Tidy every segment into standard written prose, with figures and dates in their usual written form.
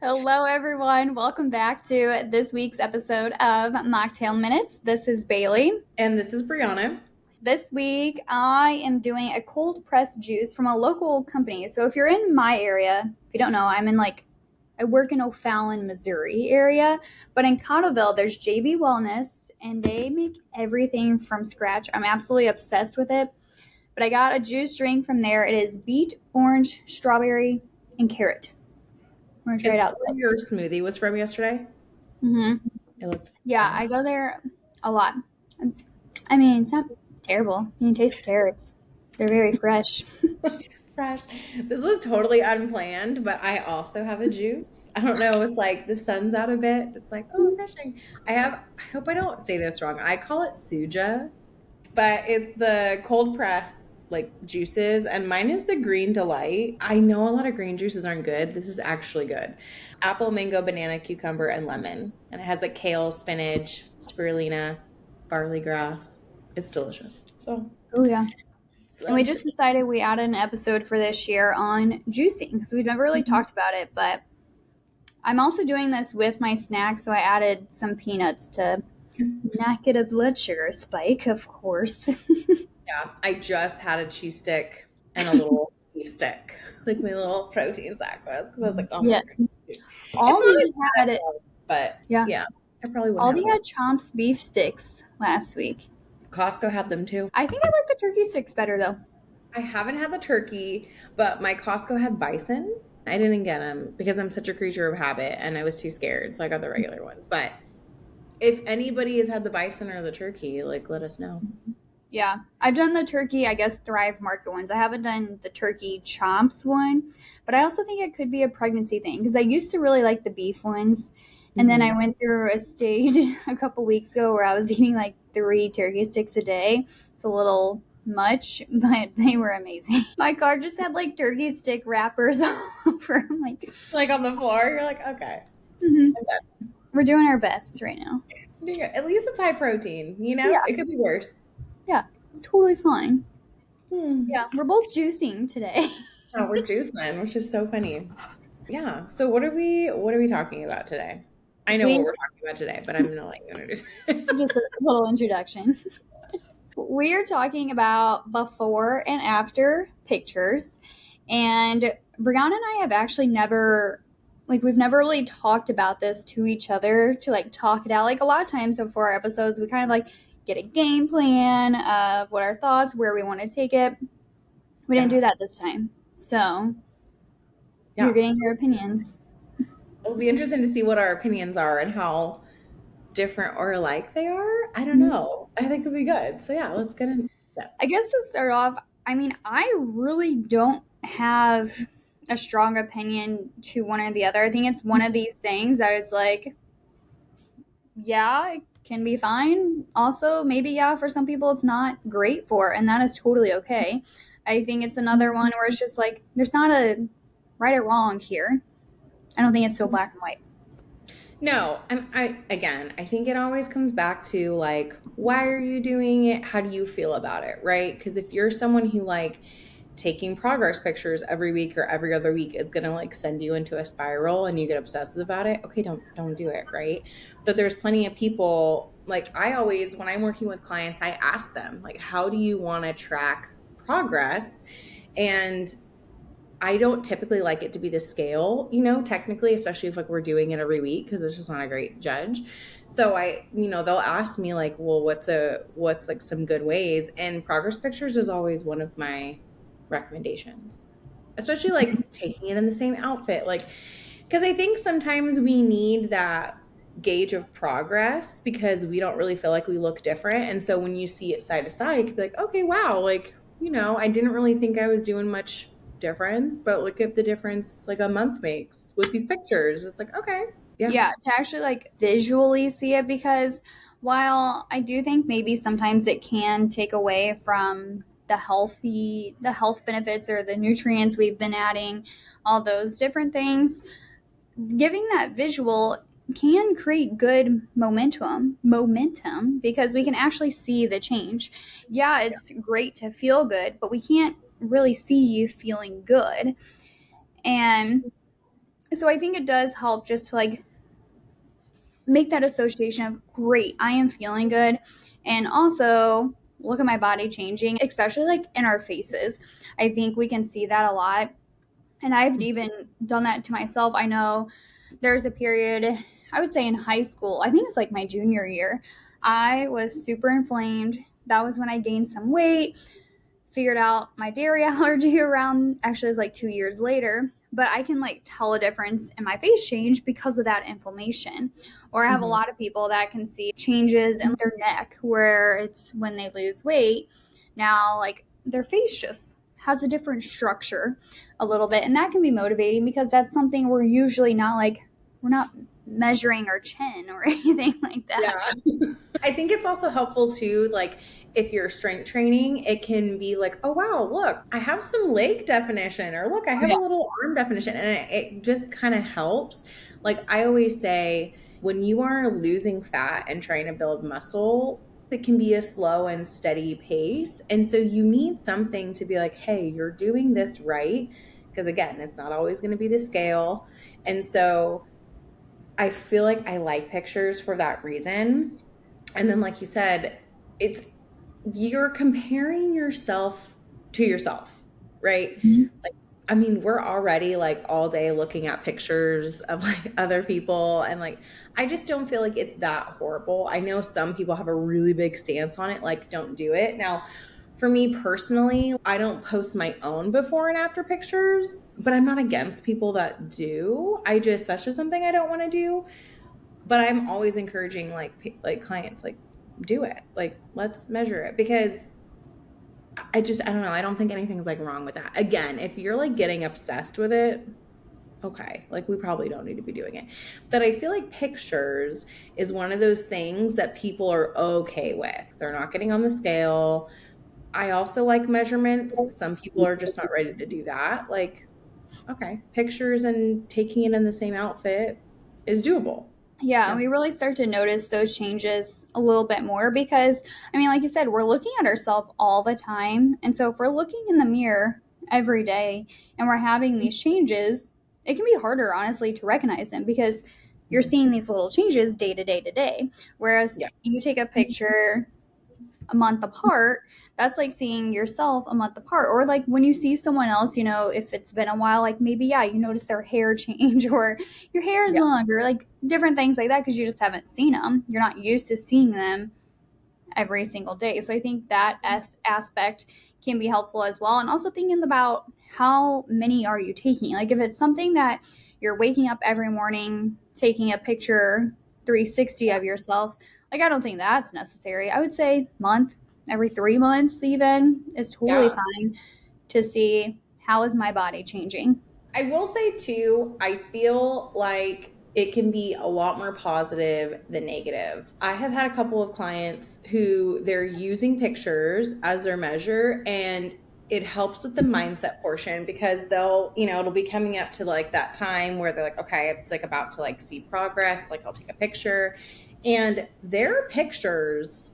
Hello, everyone. Welcome back to this week's episode of Mocktail Minutes. This is Bailey. And this is Brianna. This week, I am doing a cold pressed juice from a local company. So, if you're in my area, if you don't know, I work in O'Fallon, Missouri area, but in Cottleville, there's JV Wellness, and they make everything from scratch. I'm absolutely obsessed with it. But I got a juice drink from there. It is beet, orange, strawberry, and carrot. We're gonna try it out. Where your smoothie was from yesterday? Mm-hmm. It looks Yeah, I go there a lot. I mean, it's not terrible. You can taste the carrots. They're very fresh. fresh. This was totally unplanned, but I also have a juice. I don't know. It's like the sun's out a bit. It's like, oh, refreshing. I hope I don't say this wrong. I call it Suja, but it's the cold press like juices, and mine is the green delight. I know a lot of green juices aren't good. This is actually good. Apple, mango, banana, cucumber, and lemon. And it has like kale, spinach, spirulina, barley grass. It's delicious. So, Oh, yeah. And we just decided we added an episode for this year on juicing because we've never really talked about it. But I'm also doing this with my snacks, so I added some peanuts to not get a blood sugar spike, of course. yeah, I just had a cheese stick and a little beef stick, like my little protein snack was, because I was like, oh my Yes. goodness. Aldi had it. But Yeah. I probably wouldn't Aldi have had Chomp's beef sticks last week. Costco had them too. I think I like the turkey sticks better, though. I haven't had the turkey, but my Costco had bison. I didn't get them because I'm such a creature of habit and I was too scared, so I got the regular ones. But if anybody has had the bison or the turkey, like, let us know. Yeah, I've done the turkey, I guess, Thrive Market ones. I haven't done the turkey chomps one, but I also think it could be a pregnancy thing because I used to really like the beef ones. And then I went through a stage a couple weeks ago where I was eating like 3 turkey sticks a day. It's a little much, but they were amazing. My car just had like turkey stick wrappers all over. I'm like on the floor. You're like, okay. Mm-hmm. We're doing our best right now. At least it's high protein, you know? Yeah. It could be worse. Yeah, it's totally fine. Yeah, we're both juicing today. Oh, we're juicing, which is so funny. Yeah. So what are we talking about today? I know what we're talking about today, but I'm gonna let you introduce. Just a little introduction. We are talking about before and after pictures, and Brianna and I have actually we've never really talked about this to each other to like talk it out. Like a lot of times before our episodes, we kind of like get a game plan of what our thoughts, where we want to take it. We didn't do that this time, so you're getting your opinions. It'll be interesting to see what our opinions are and how different or alike they are. I don't know. I think it'll be good. So yeah, let's get into this. I guess to start off, I mean, I really don't have a strong opinion to one or the other. I think it's one of these things that it's like, yeah, it can be fine. Also, maybe, yeah, for some people it's not great for, and that is totally okay. I think it's another one where it's just like, there's not a right or wrong here. I don't think it's so black and white. No, and I think it always comes back to like, why are you doing it? How do you feel about it, right? Because if you're someone who like taking progress pictures every week or every other week is gonna like send you into a spiral and you get obsessive about it, okay, don't do it, right? But there's plenty of people, like I always, when I'm working with clients, I ask them like, how do you want to track progress? And I don't typically like it to be the scale, you know, technically, especially if like we're doing it every week, because it's just not a great judge. So they'll ask me like, well, what's like some good ways? And progress pictures is always one of my recommendations, especially like taking it in the same outfit. Like, because I think sometimes we need that gauge of progress because we don't really feel like we look different. And so when you see it side to side, you can be like, okay, wow, like, you know, I didn't really think I was doing much difference, but look at the difference like a month makes with these pictures. It's like, okay. Yeah, to actually like visually see it, because while I do think maybe sometimes it can take away from the health benefits or the nutrients we've been adding, all those different things, giving that visual can create good momentum because we can actually see the change. Yeah, it's great to feel good, but we can't really see you feeling good. And So I think it does help just to like make that association of great, I am feeling good. And also look at my body changing, especially like in our faces. I think we can see that a lot. And I've even done that to myself. I know there's a period, I would say in high school, I think it's like my junior year, I was super inflamed. That was when I gained some weight, figured out my dairy allergy around, actually it was like 2 years later, but I can like tell a difference in my face change because of that inflammation. Or I have a Mhm. lot of people that can see changes in their neck where it's when they lose weight. Now like their face just has a different structure a little bit, and that can be motivating because that's something we're usually not like, we're not measuring our chin or anything like that. Yeah. I think it's also helpful too, like if you're strength training, it can be like, oh wow, look, I have some leg definition, or look, I Oh have a yeah. little arm definition. And it just kind of helps. Like I always say, when you are losing fat and trying to build muscle, it can be a slow and steady pace. And so you need something to be like, hey, you're doing this right. Because again, it's not always going to be the scale. And so I feel like I like pictures for that reason. And then, like you said, it's you're comparing yourself to yourself, right? Mhm. Like, I mean, we're already like all day looking at pictures of like other people, and like, I just don't feel like it's that horrible. I know some people have a really big stance on it, like, don't do it. Now, for me personally, I don't post my own before and after pictures, but I'm not against people that do. That's just something I don't want to do, but I'm always encouraging like clients, like, do it, like let's measure it, because I don't know, I don't think anything's like wrong with that. Again, if you're like getting obsessed with it, okay, like we probably don't need to be doing it. But I feel like pictures is one of those things that people are okay with. They're not getting on the scale. I also like measurements. Some people are just not ready to do that. Like, okay, pictures and taking it in the same outfit is doable. Yeah, Yeah. we really start to notice those changes a little bit more because, I mean, like you said, we're looking at ourselves all the time. And so if we're looking in the mirror every day and we're having these changes, it can be harder, honestly, to recognize them because you're seeing these little changes day to day to day. Whereas Yeah. you take a picture a month apart, that's like seeing yourself a month apart. Or like when you see someone else, you know, if it's been a while, like maybe, yeah, you notice their hair change or your hair is Yeah. longer, like different things like that because you just haven't seen them. You're not used to seeing them every single day. So I think that aspect can be helpful as well. And also thinking about how many are you taking? Like if it's something that you're waking up every morning, taking a picture 360 of yourself, like I don't think that's necessary. I would say month, every 3 months even is totally Yeah. fine to see how is my body changing. I will say too, I feel like it can be a lot more positive than negative. I have had a couple of clients who they're using pictures as their measure, and it helps with the mindset portion because it'll be coming up to like that time where they're like, okay, it's like about to like see progress, like I'll take a picture. And their pictures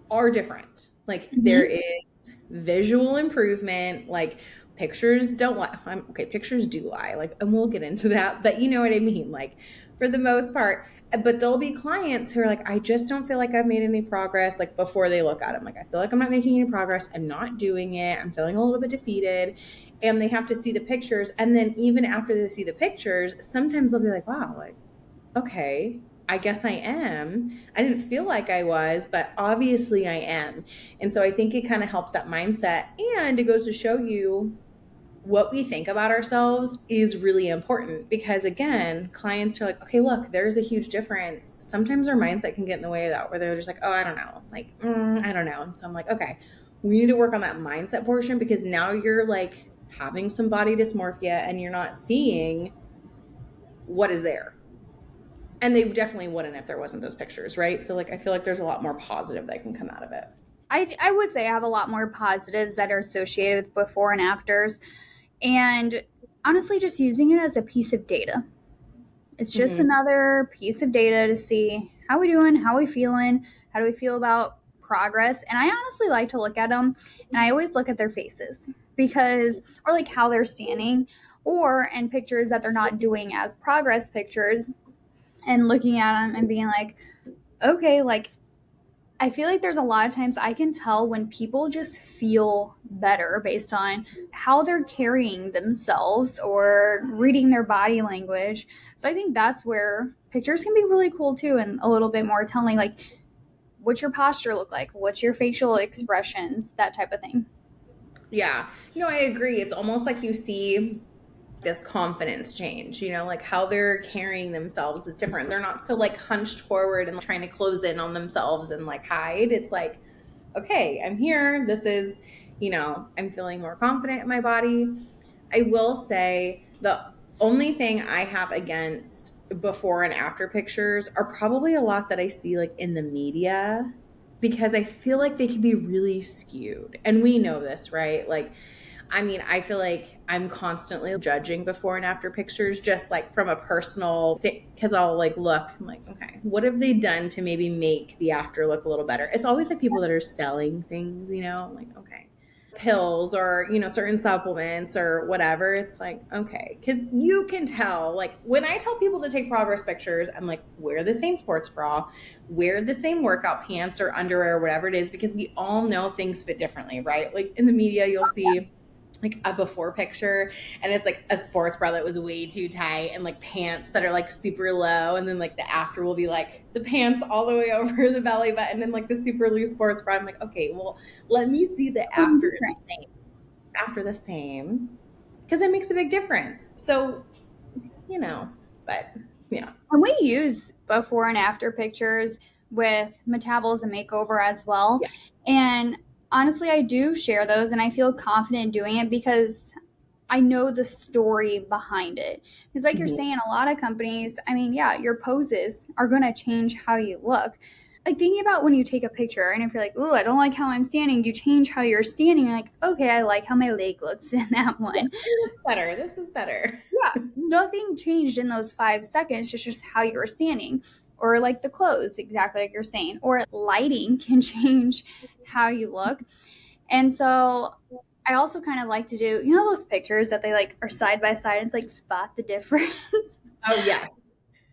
are different. Like there Mm-hmm. is visual improvement. Like pictures don't lie. Okay, pictures do lie. Like, and we'll get into that, but you know what I mean. Like for the most part. But there'll be clients who are like, I just don't feel like I've made any progress. Like before they look at them, like I feel like I'm not making any progress. I'm not doing it. I'm feeling a little bit defeated. And they have to see the pictures. And then even after they see the pictures, sometimes they'll be like, wow, like okay, I guess I am. I didn't feel like I was, but obviously I am. And so I think it kind of helps that mindset. And it goes to show you what we think about ourselves is really important because, again, clients are like, okay, look, there's a huge difference. Sometimes our mindset can get in the way of that, where they're just like, oh, I don't know. Like, I don't know. And so I'm like, okay, we need to work on that mindset portion because now you're like having some body dysmorphia and you're not seeing what is there, and they definitely wouldn't if there wasn't those pictures, right? So like I feel like there's a lot more positive that can come out of it. I would say I have a lot more positives that are associated with before and afters. And honestly, just using it as a piece of data. It's just Mm-hmm. another piece of data to see how we doing, how we feeling, how do we feel about progress. And I honestly like to look at them, and I always look at their faces because, or like how they're standing. or in pictures that they're not doing as progress pictures, and looking at them and being like, okay, like I feel like there's a lot of times I can tell when people just feel better based on how they're carrying themselves or reading their body language. So I think that's where pictures can be really cool too, and a little bit more telling, like what's your posture look like, what's your facial expressions, that type of thing. Yeah. No, I agree. It's almost like you see this confidence change, like how they're carrying themselves is different. They're not so like hunched forward and trying to close in on themselves and like hide. It's like, okay, I'm here. This is, I'm feeling more confident in my body. I will say the only thing I have against before and after pictures are probably a lot that I see like in the media, because I feel like they can be really skewed. And we know this, right? Like, I mean, I feel like I'm constantly judging before and after pictures, just like from a personal, because I'll like look, I'm like, okay, what have they done to maybe make the after look a little better? It's always like people that are selling things, I'm like, okay, pills or, certain supplements or whatever. It's like, okay, because you can tell, like when I tell people to take progress pictures, I'm like, wear the same sports bra, wear the same workout pants or underwear or whatever it is, because we all know things fit differently, right? Like in the media, you'll see like a before picture and it's like a sports bra that was way too tight and like pants that are like super low, and then like the after will be like the pants all the way over the belly button and like the super loose sports bra. I'm like, okay, well, let me see the after the same, because it makes a big difference. So, but yeah. And we use before and after pictures with Metabolism Makeover as well. Yeah. And honestly, I do share those and I feel confident doing it because I know the story behind it. Because, like you're Mhm. saying, a lot of companies, I mean, yeah, your poses are going to change how you look. Like, thinking about when you take a picture, and if you're like, ooh, I don't like how I'm standing, you change how you're standing. You're like, okay, I like how my leg looks in that Yeah, one. it looks better. This is better. Yeah, nothing changed in those 5 seconds. It's just how you were standing, or like the clothes, exactly like you're saying, or lighting can change how you look. And so I also kind of like to do, those pictures that they like are side by side. It's like spot the difference. Oh, yes.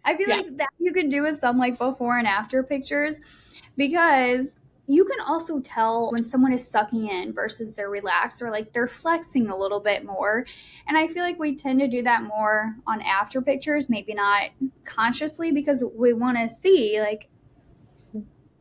I feel Yeah. like that you can do with some like before and after pictures, because you can also tell when someone is sucking in versus they're relaxed or like they're flexing a little bit more. And I feel like we tend to do that more on after pictures, maybe not consciously, because we want to see Yeah.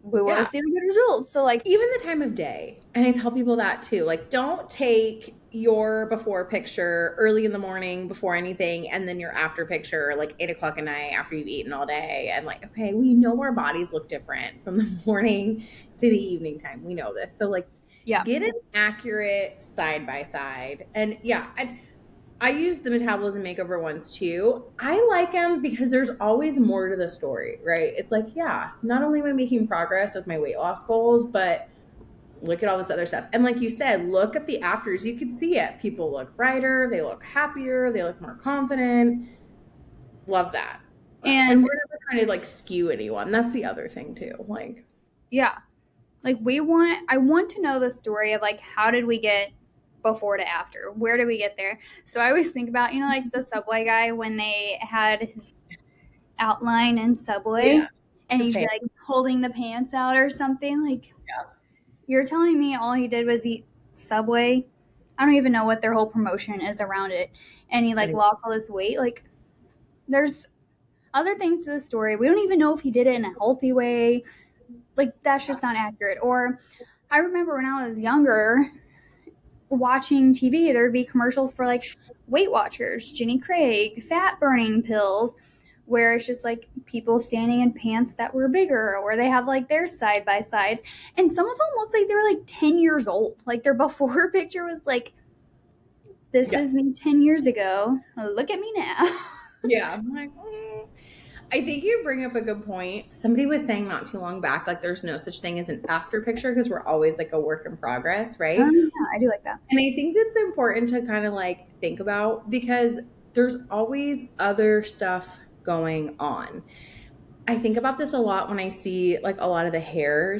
the good results. So like, Even the time of day. And I tell people that too. Like, don't take your before picture early in the morning before anything, and then your after picture like 8 o'clock at night after you've eaten all day. And like, okay, we know our bodies look different from the morning to the evening time. We know this. So, like, yeah. get an accurate side by side. And yeah, I use the metabolism makeover ones too. I like them because there's always more to the story, right? It's like, yeah, not only am I making progress with my weight loss goals, but look at all this other stuff. And like you said, look at the afters. You can see it. People look brighter, they look happier, they look more confident. Love that. And And we're never trying to like skew anyone. That's the other thing too. Like, yeah, like I want to know the story of like, how did we get before to after? Where did we get there? So I always think about, like the Subway guy when they had his outline in yeah, Subway and his he'd be face. like holding the pants out or something. Like, you're telling me all he did was eat Subway? I don't even know what their whole promotion is around it. And he like Anyway, lost all this weight. Like, there's other things to the story. We don't even know if he did it in a healthy way. Like, that's just not accurate. Or I remember when I was younger watching TV, there would be commercials for like Weight Watchers, Jenny Craig, fat burning pills, where it's just like people standing in pants that were bigger, or they have like their side by sides. And some of them looked like they were like 10 years old. Like their before picture was like, this yeah. is me 10 years ago. Look at me now. Yeah. I'm like, I think you bring up a good point. Somebody was saying not too long back, like there's no such thing as an after picture because we're always like a work in progress, right? Yeah, I do like that. And I think it's important to kind of like think about, because there's always other stuff going on. I think about this a lot when I see like a lot of the hair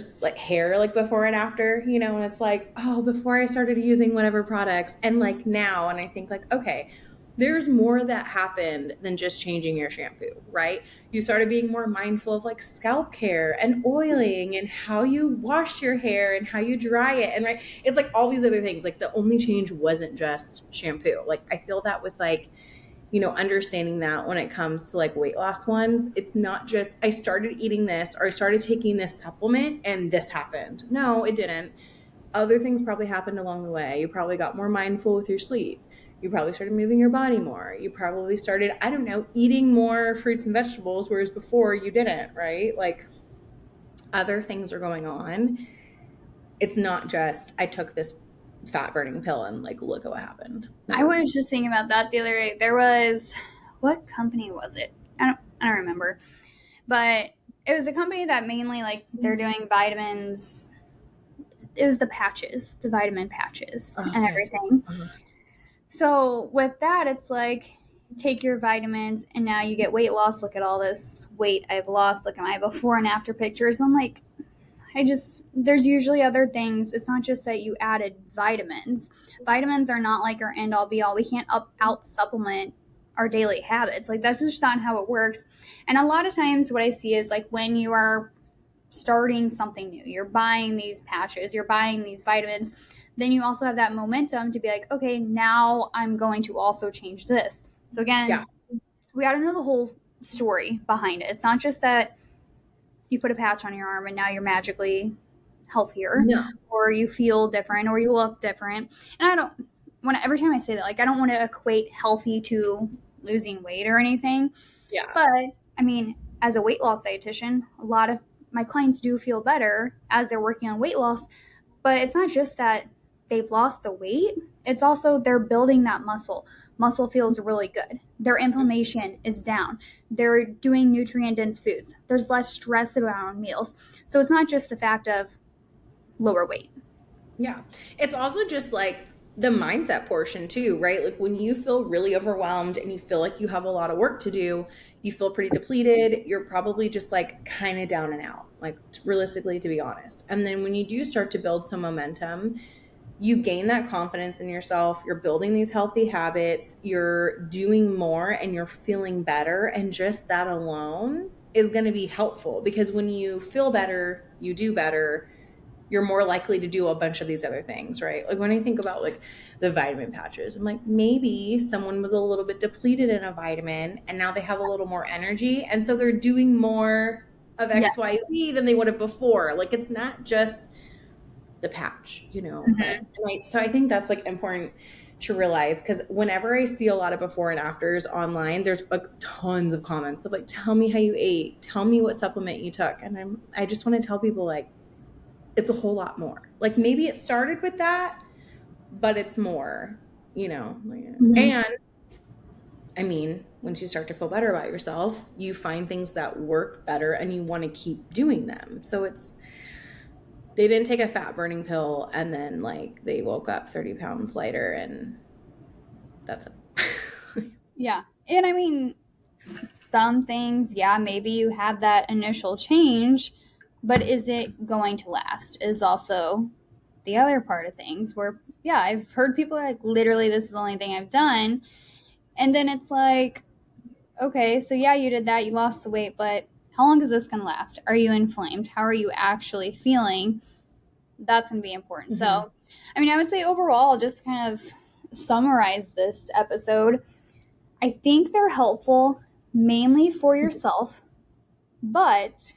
like before and after, and it's like, oh, before I started using whatever products and like now, and I think like, okay, there's more that happened than just changing your shampoo, right? You started being more mindful of like scalp care and oiling and how you wash your hair and how you dry it. And right, it's like all these other things. Like the only change wasn't just shampoo. Like I feel that with like, understanding that when it comes to like weight loss ones, it's not just I started eating this or I started taking this supplement and this happened. No, it didn't. Other things probably happened along the way. You probably got more mindful with your sleep. You probably started moving your body more. You probably started, I don't know, eating more fruits and vegetables, whereas before you didn't, right? Like other things are going on. It's not just I took this fat burning pill and like look at what happened. I No. was just thinking about that the other day. There was, what company was it? I don't remember, but it was a company that mainly like they're doing vitamins. It was the patches, the vitamin patches, Oh, and yes. everything. Uh-huh. So with that, it's like take your vitamins and now you get weight loss. Look at all this weight I've lost. Look at my before and after pictures. So I'm like, there's usually other things. It's not just that you added vitamins. Vitamins are not like our end all be all. We can't out supplement our daily habits. Like that's just not how it works. And a lot of times what I see is like when you are starting something new, you're buying these patches, you're buying these vitamins, then you also have that momentum to be like, okay, now I'm going to also change this. So Yeah. again, we got to know the whole story behind it. It's not just that you put a patch on your arm and now you're magically healthier No. or you feel different or you look different. And I don't want to, every time I say that, like, I don't want to equate healthy to losing weight or anything. Yeah. But I mean, as a weight loss dietitian, a lot of my clients do feel better as they're working on weight loss. But it's not just that they've lost the weight, it's also they're building that muscle. Muscle feels really good. Their inflammation is down. They're doing nutrient dense foods. There's less stress around meals. So it's not just the fact of lower weight. Yeah. It's also just like the mindset portion too, right? Like when you feel really overwhelmed and you feel like you have a lot of work to do, you feel pretty depleted, you're probably just like kind of down and out, like realistically, to be honest. And then when you do start to build some momentum, you gain that confidence in yourself, you're building these healthy habits, you're doing more and you're feeling better. And just that alone is going to be helpful because when you feel better, you do better, you're more likely to do a bunch of these other things, right? Like when I think about like the vitamin patches, I'm like, maybe someone was a little bit depleted in a vitamin and now they have a little more energy. And so they're doing more of Yes. XYZ than they would have before. Like it's not just the patch, Mm-hmm. but so I think that's like important to realize because whenever I see a lot of before and afters online, there's like tons of comments of like, tell me how you ate, tell me what supplement you took. And I just want to tell people like, it's a whole lot more. Like maybe it started with that, but it's more, Mm-hmm. And I mean, once you start to feel better about yourself, you find things that work better and you want to keep doing them. So they didn't take a fat burning pill and then like they woke up 30 pounds lighter and that's it. Yeah. And I mean, some things, yeah, maybe you have that initial change, but is it going to last? Is also the other part of things where, yeah, I've heard people like, literally, this is the only thing I've done. And then it's like, okay, so yeah, you did that, you lost the weight, but how long is this going to last? Are you inflamed? How are you actually feeling? That's going to be important. Mm-hmm. So, I mean, I would say overall, just to kind of summarize this episode, I think they're helpful mainly for yourself, but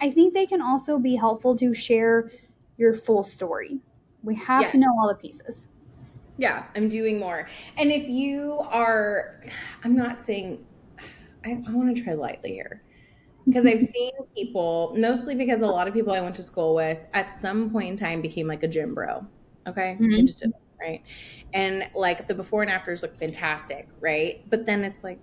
I think they can also be helpful to share your full story. We have Yes. to know all the pieces. Yeah, I'm doing more. And if you are, I'm not saying, I want to try lightly here. Because I've seen people, mostly because a lot of people I went to school with at some point in time became like a gym bro. Okay. They just Mm-hmm. did it. Right. And like the before and afters look fantastic. Right. But then it's like,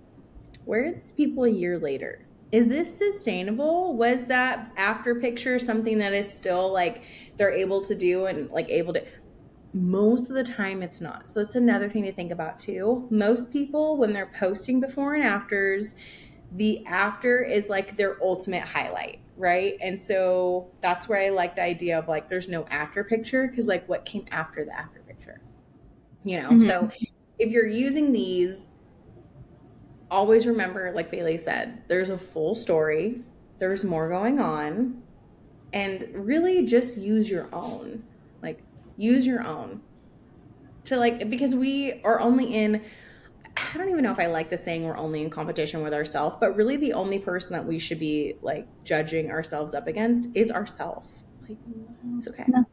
where are these people a year later? Is this sustainable? Was that after picture something that is still like they're able to do and like able to? Most of the time it's not. So that's another thing to think about too. Most people, when they're posting before and afters, the after is like their ultimate highlight, right? And so that's where I like the idea of like there's no after picture because like what came after the after picture, So Mm-hmm. if you're using these, always remember, like Bailey said, there's a full story, there's more going on, and really just use your own. Like, use your own to like, because we are only in, I don't even know if I like the saying we're only in competition with ourselves, but really the only person that we should be like judging ourselves up against is ourselves. Like, it's okay. No.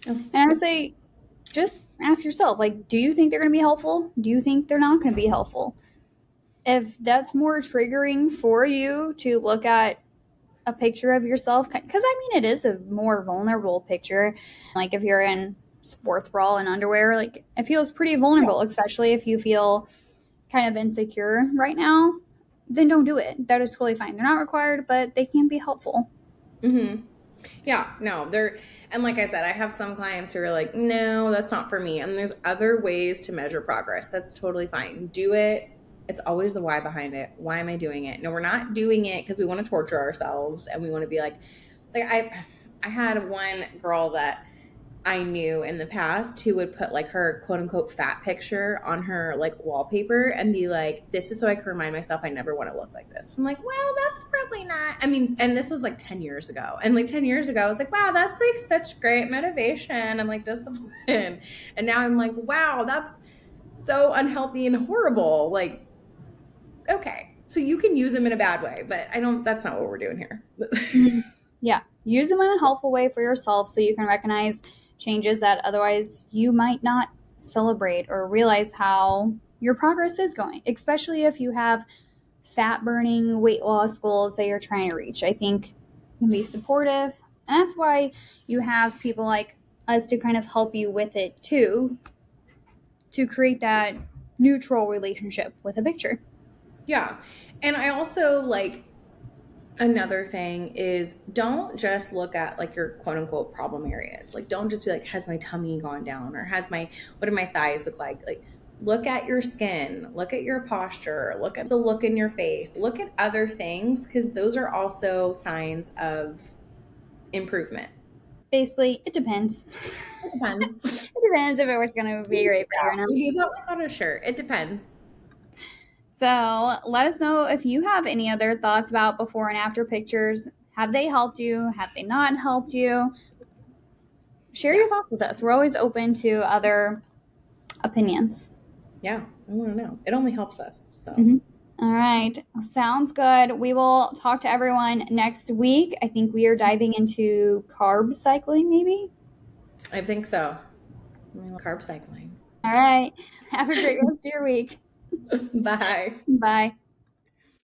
Oh, And I would say, just ask yourself, like, do you think they're going to be helpful? Do you think they're not going to be helpful? If that's more triggering for you to look at a picture of yourself, because I mean, it is a more vulnerable picture. Like, if you're in sports bra and underwear, like, it feels pretty yeah. vulnerable, especially if you feel kind of insecure right now. Then don't do it. That is totally fine. They're not required, but they can be helpful. Mm-hmm. Yeah, no, they're, and like I said, I have some clients who are like, no, that's not for me. And there's other ways to measure progress. That's totally fine. Do it. It's always the why behind it. Why am I doing it? No, we're not doing it because we want to torture ourselves and we want to be like I had one girl that I knew in the past who would put like her quote unquote fat picture on her like wallpaper and be like, this is so I can remind myself I never want to look like this. I'm like, well, that's probably not. I mean, and this was like 10 years ago. And like 10 years ago, I was like, wow, that's like such great motivation and like discipline. And now I'm like, wow, that's so unhealthy and horrible. Like, okay. So you can use them in a bad way, but that's not what we're doing here. Mhm. Yeah. Use them in a helpful way for yourself so you can recognize changes that otherwise you might not celebrate or realize how your progress is going, especially if you have fat burning weight loss goals that you're trying to reach. I think can be supportive. And that's why you have people like us to kind of help you with it too, to create that neutral relationship with a picture. Yeah. And I also like, another thing is don't just look at like your quote unquote problem areas. Like don't just be like, has my tummy gone down or what do my thighs look like? Like look at your skin, look at your posture, look at the look in your face, look at other things because those are also signs of improvement. Basically, it depends. It depends. It depends if it was going to be great for you or not. We do that like on a shirt. It depends. So let us know if you have any other thoughts about before and after pictures. Have they helped you? Have they not helped you? Share Yeah. your thoughts with us. We're always open to other opinions. Yeah. I want to know. It only helps us. So Mm-hmm. All right. Sounds good. We will talk to everyone next week. I think we are diving into carb cycling, maybe. I think so. Carb cycling. All right. Have a great rest of your week. Bye. Bye.